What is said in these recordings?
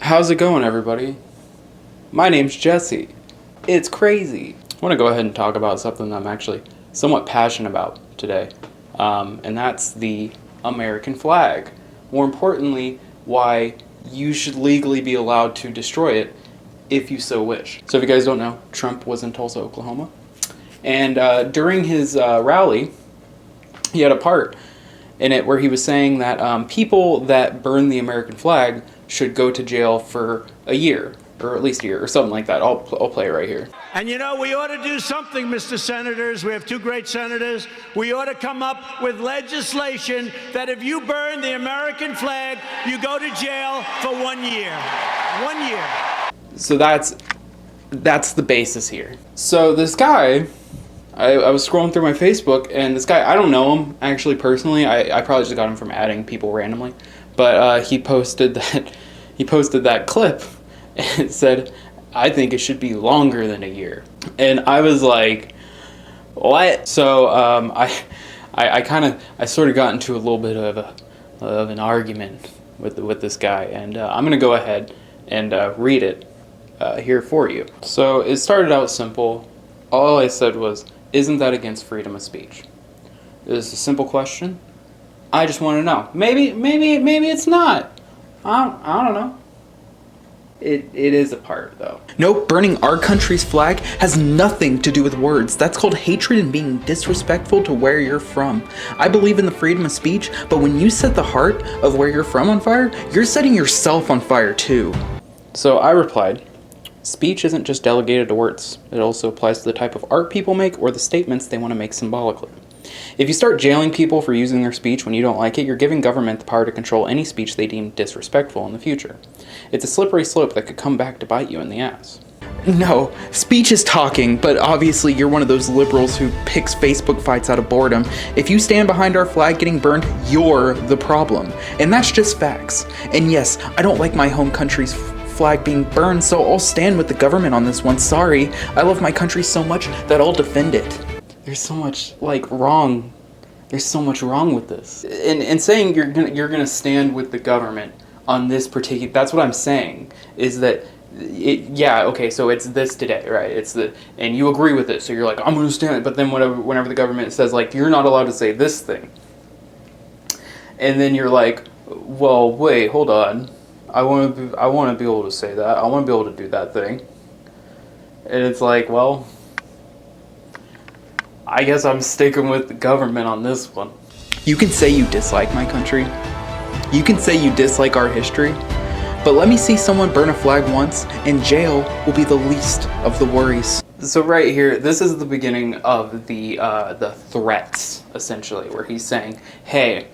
How's it going, everybody? My name's Jesse. It's crazy. I want to go ahead and talk about something I'm actually somewhat passionate about today, and that's the American flag. More importantly, why you should legally be allowed to destroy it if you so wish. So if you guys don't know, Trump was in Tulsa, Oklahoma, and during his rally, he had a part in it where he was saying that people that burn the American flag should go to jail for a year, or at least a year, or something like that. I'll play it right here. And you know, we ought to do something, Mr. Senators. We have two great senators. We ought to come up with legislation that if you burn the American flag, you go to jail for 1 year. 1 year. So that's the basis here. So this guy, I was scrolling through my Facebook, and this guy, I don't know him actually personally. I probably just got him from adding people randomly, but he posted that clip, and it said, "I think it should be longer than a year," and I was like, "What?" So I sort of got into a little bit of an argument with this guy, and I'm gonna go ahead and read it here for you. So it started out simple. All I said was, "Isn't that against freedom of speech?" It was a simple question. I just want to know. Maybe it's not. I don't know. It is a part, though. Nope, burning our country's flag has nothing to do with words. That's called hatred and being disrespectful to where you're from. I believe in the freedom of speech, but when you set the heart of where you're from on fire, you're setting yourself on fire too. So I replied, "Speech isn't just delegated to words. It also applies to the type of art people make or the statements they want to make symbolically. If you start jailing people for using their speech when you don't like it, you're giving government the power to control any speech they deem disrespectful in the future. It's a slippery slope that could come back to bite you in the ass." No, speech is talking, but obviously you're one of those liberals who picks Facebook fights out of boredom. If you stand behind our flag getting burned, you're the problem. And that's just facts. And yes, I don't like my home country's flag being burned, so I'll stand with the government on this one. Sorry, I love my country so much that I'll defend it. There's so much wrong. There's so much wrong with this. And saying you're gonna stand with the government on this particular, that's what I'm saying, is that okay, so it's this today, right? And you agree with it, so you're like, I'm gonna stand, but then whenever the government says, like, you're not allowed to say this thing, and then you're like, well, wait, hold on, I want to be able to say that, I want to be able to do that thing, and it's like, well, I guess I'm sticking with the government on this one. You can say you dislike my country. You can say you dislike our history. But let me see someone burn a flag once, and jail will be the least of the worries. So right here, this is the beginning of the threats, essentially, where he's saying, hey,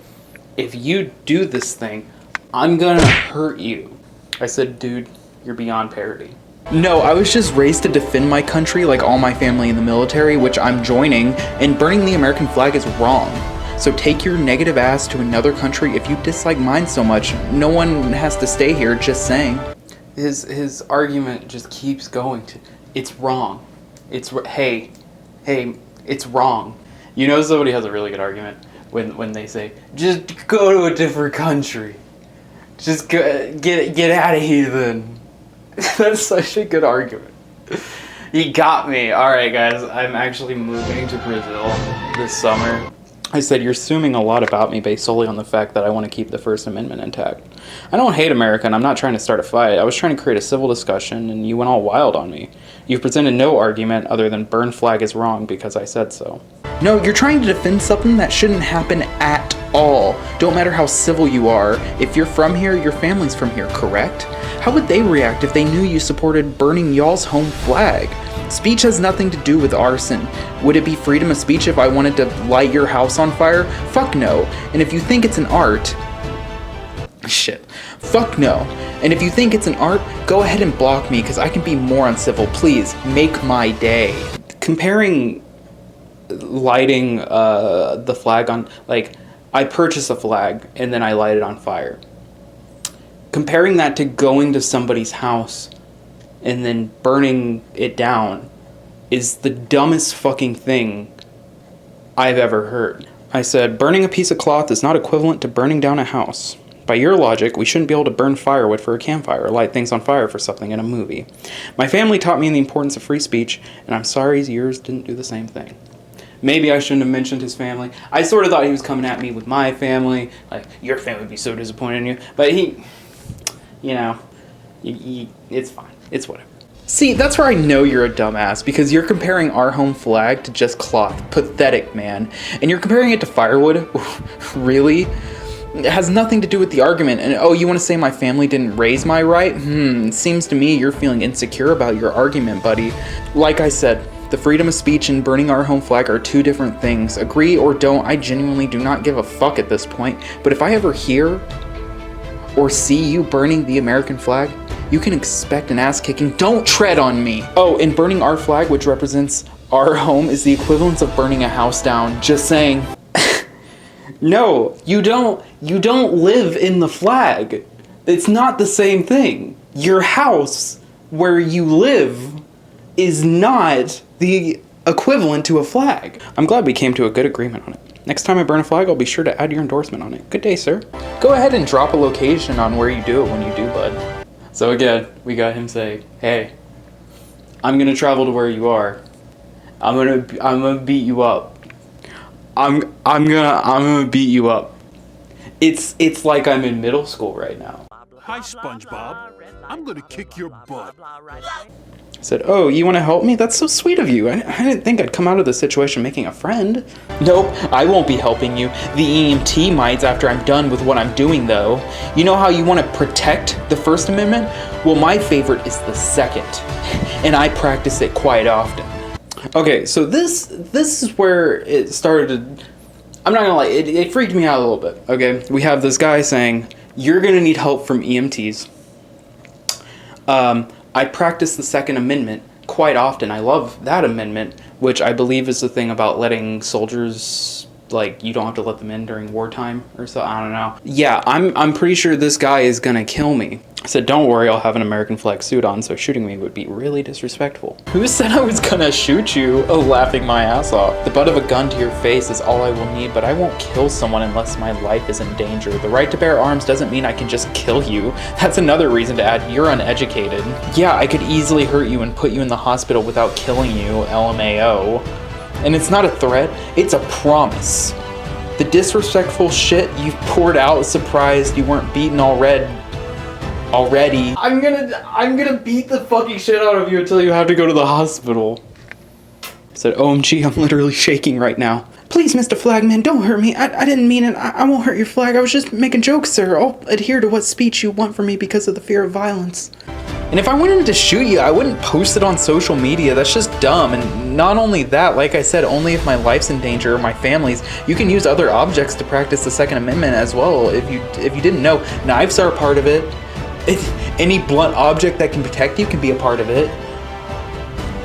if you do this thing, I'm gonna hurt you. I said, dude, you're beyond parody. No, I was just raised to defend my country like all my family in the military, which I'm joining, and burning the American flag is wrong. So take your negative ass to another country if you dislike mine so much. No one has to stay here, just saying. His argument just keeps going to, it's wrong. Hey, it's wrong. You know somebody has a really good argument when they say, just go to a different country. Just get out of here then. That's such a good argument. He got me. Alright guys, I'm actually moving to Brazil this summer. I said, you're assuming a lot about me based solely on the fact that I want to keep the First Amendment intact. I don't hate America, and I'm not trying to start a fight. I was trying to create a civil discussion, and you went all wild on me. You've presented no argument other than burn flag is wrong because I said so. No, you're trying to defend something that shouldn't happen at all. Don't matter how civil you are. If you're from here, your family's from here, correct? How would they react if they knew you supported burning y'all's home flag? Speech has nothing to do with arson. Would it be freedom of speech if I wanted to light your house on fire? Fuck no. And if you think it's an art... Shit. Fuck no. And if you think it's an art, go ahead and block me, because I can be more uncivil. Please, make my day. Comparing lighting the flag on... Like, I purchase a flag, and then I light it on fire. Comparing that to going to somebody's house and then burning it down is the dumbest fucking thing I've ever heard. I said, burning a piece of cloth is not equivalent to burning down a house. By your logic, we shouldn't be able to burn firewood for a campfire or light things on fire for something in a movie. My family taught me the importance of free speech, and I'm sorry yours didn't do the same thing. Maybe I shouldn't have mentioned his family. I sort of thought he was coming at me with my family. Like, your family would be so disappointed in you. But he, you know, it's fine. It's whatever. See, that's where I know you're a dumbass, because you're comparing our home flag to just cloth. Pathetic, man. And you're comparing it to firewood? Really? It has nothing to do with the argument. And oh, you want to say my family didn't raise my right? Seems to me you're feeling insecure about your argument, buddy. Like I said, the freedom of speech and burning our home flag are two different things. Agree or don't, I genuinely do not give a fuck at this point. But if I ever hear or see you burning the American flag, you can expect an ass kicking. Don't tread on me. Oh, and burning our flag, which represents our home, is the equivalent of burning a house down. Just saying. No, you don't live in the flag. It's not the same thing. Your house where you live is not the equivalent to a flag. I'm glad we came to a good agreement on it. Next time I burn a flag, I'll be sure to add your endorsement on it. Good day, sir. Go ahead and drop a location on where you do it when you do, bud. So again, we got him saying, hey, I'm gonna travel to where you are. I'm gonna beat you up. I'm gonna beat you up. It's like I'm in middle school right now. Hi, SpongeBob. I'm gonna kick your butt. I said, oh, you want to help me? That's so sweet of you. I didn't think I'd come out of this situation making a friend. Nope, I won't be helping you. The EMT might after I'm done with what I'm doing, though. You know how you want to protect the First Amendment? Well, my favorite is the Second, and I practice it quite often. Okay, so this is where it started to, I'm not gonna lie, it freaked me out a little bit, okay? We have this guy saying, you're gonna need help from EMTs. I practice the Second Amendment quite often. I love that amendment, which I believe is the thing about letting soldiers, like, you don't have to let them in during wartime or so. I don't know. Yeah, I'm pretty sure this guy is gonna kill me. I said, don't worry, I'll have an American flag suit on, so shooting me would be really disrespectful. Who said I was gonna shoot you? Oh, laughing my ass off. The butt of a gun to your face is all I will need, but I won't kill someone unless my life is in danger. The right to bear arms doesn't mean I can just kill you. That's another reason to add, you're uneducated. Yeah, I could easily hurt you and put you in the hospital without killing you, LMAO. And it's not a threat, it's a promise. The disrespectful shit you've poured out, surprised you weren't beaten already. I'm gonna beat the fucking shit out of you until you have to go to the hospital. I said, OMG, I'm literally shaking right now. Please, Mr. Flagman, don't hurt me. I didn't mean it. I won't hurt your flag. I was just making jokes, sir. I'll adhere to what speech you want from me because of the fear of violence. And if I wanted to shoot you, I wouldn't post it on social media. That's just dumb. And not only that, like I said, only if my life's in danger or my family's. You can use other objects to practice the Second Amendment as well. If you didn't know, knives are a part of it. Any blunt object that can protect you can be a part of it.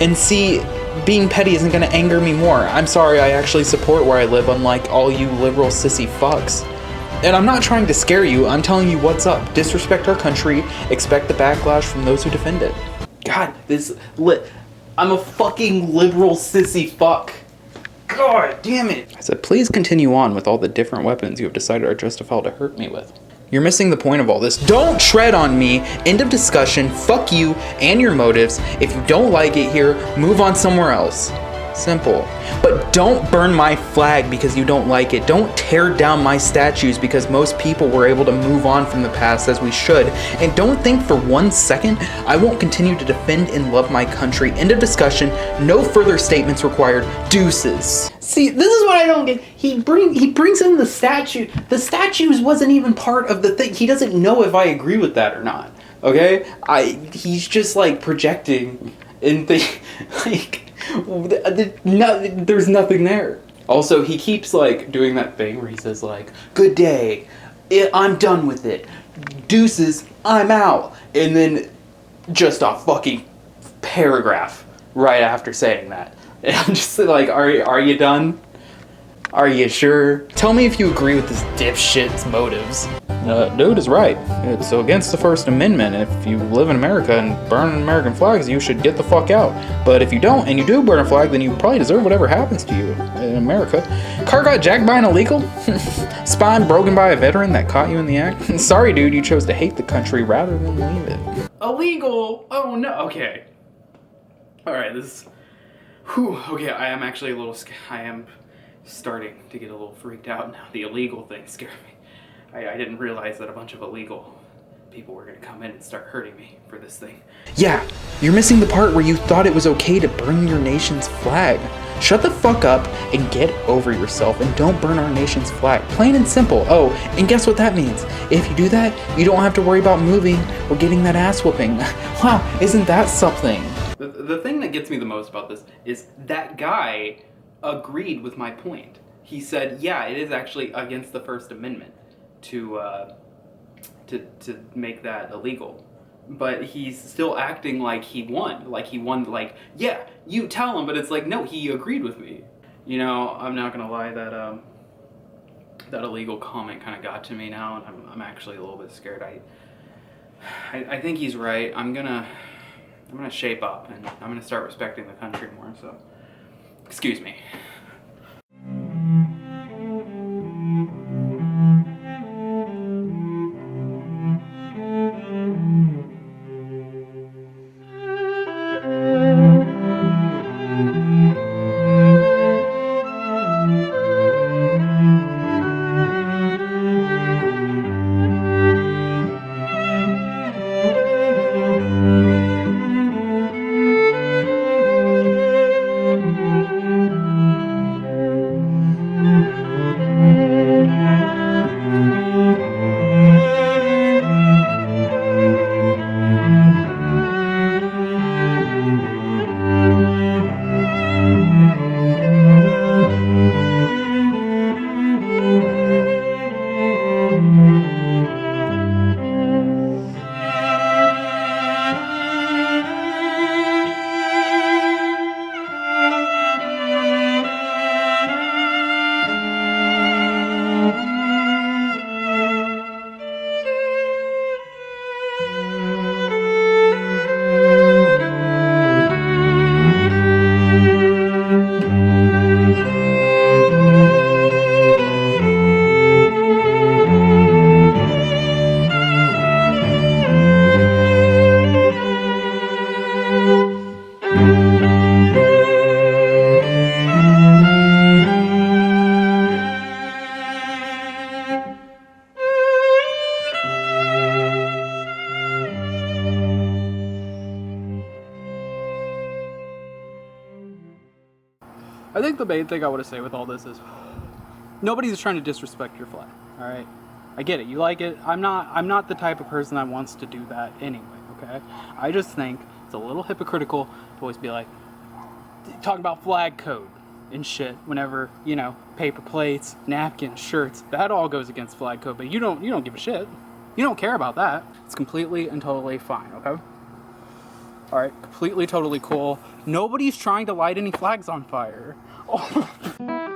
And see, being petty isn't going to anger me more. I'm sorry, I actually support where I live, unlike all you liberal sissy fucks. And I'm not trying to scare you, I'm telling you what's up. Disrespect our country, expect the backlash from those who defend it. God, I'm a fucking liberal sissy fuck. God damn it. I said, please continue on with all the different weapons you have decided are justifiable to hurt me with. You're missing the point of all this. Don't tread on me. End of discussion. Fuck you and your motives. If you don't like it here, move on somewhere else. Simple. But don't burn my flag because you don't like it. Don't tear down my statues because most people were able to move on from the past as we should. And don't think for 1 second I won't continue to defend and love my country. End of discussion. No further statements required. Deuces. See, this is what I don't get. He brings in the statue. The statues wasn't even part of the thing. He doesn't know if I agree with that or not. Okay? He's just like projecting and there's nothing there. Also, he keeps like doing that thing where he says like, good day, I'm done with it, deuces, I'm out, and then just a fucking paragraph right after saying that. And I'm just like, are you done? Are you sure? Tell me if you agree with this dipshit's motives. dude is right. It's against the First Amendment. If you live in America and burn American flags, you should get the fuck out. But if you don't, and you do burn a flag, then you probably deserve whatever happens to you in America. Car got jacked by an illegal? Spine broken by a veteran that caught you in the act? Sorry, dude, you chose to hate the country rather than leave it. Illegal? Oh no, okay. Alright, this is... Whew, okay, I am actually a little I am starting to get a little freaked out now. The illegal thing scared me. I didn't realize that a bunch of illegal people were going to come in and start hurting me for this thing. Yeah, you're missing the part where you thought it was okay to burn your nation's flag. Shut the fuck up and get over yourself and don't burn our nation's flag. Plain and simple. Oh, and guess what that means? If you do that, you don't have to worry about moving or getting that ass whooping. Wow, isn't that something? The thing that gets me the most about this is that guy agreed with my point. He said, yeah, it is actually against the First Amendment to make that illegal. But he's still acting like he won. Like, yeah, you tell him, but it's like, no, he agreed with me. You know, I'm not gonna lie, that illegal comment kind of got to me now, and I'm actually a little bit scared. I think he's right. I'm gonna shape up, and I'm gonna start respecting the country more, so, excuse me. I think the main thing I want to say with all this is nobody's trying to disrespect your flag, all right? I get it. You like it. I'm not the type of person that wants to do that anyway, okay? I just think it's a little hypocritical to always be like talking about flag code and shit whenever, you know, paper plates, napkins, shirts, that all goes against flag code, but you don't give a shit. You don't care about that. It's completely and totally fine, okay? All right, completely, totally cool. Nobody's trying to light any flags on fire. Oh.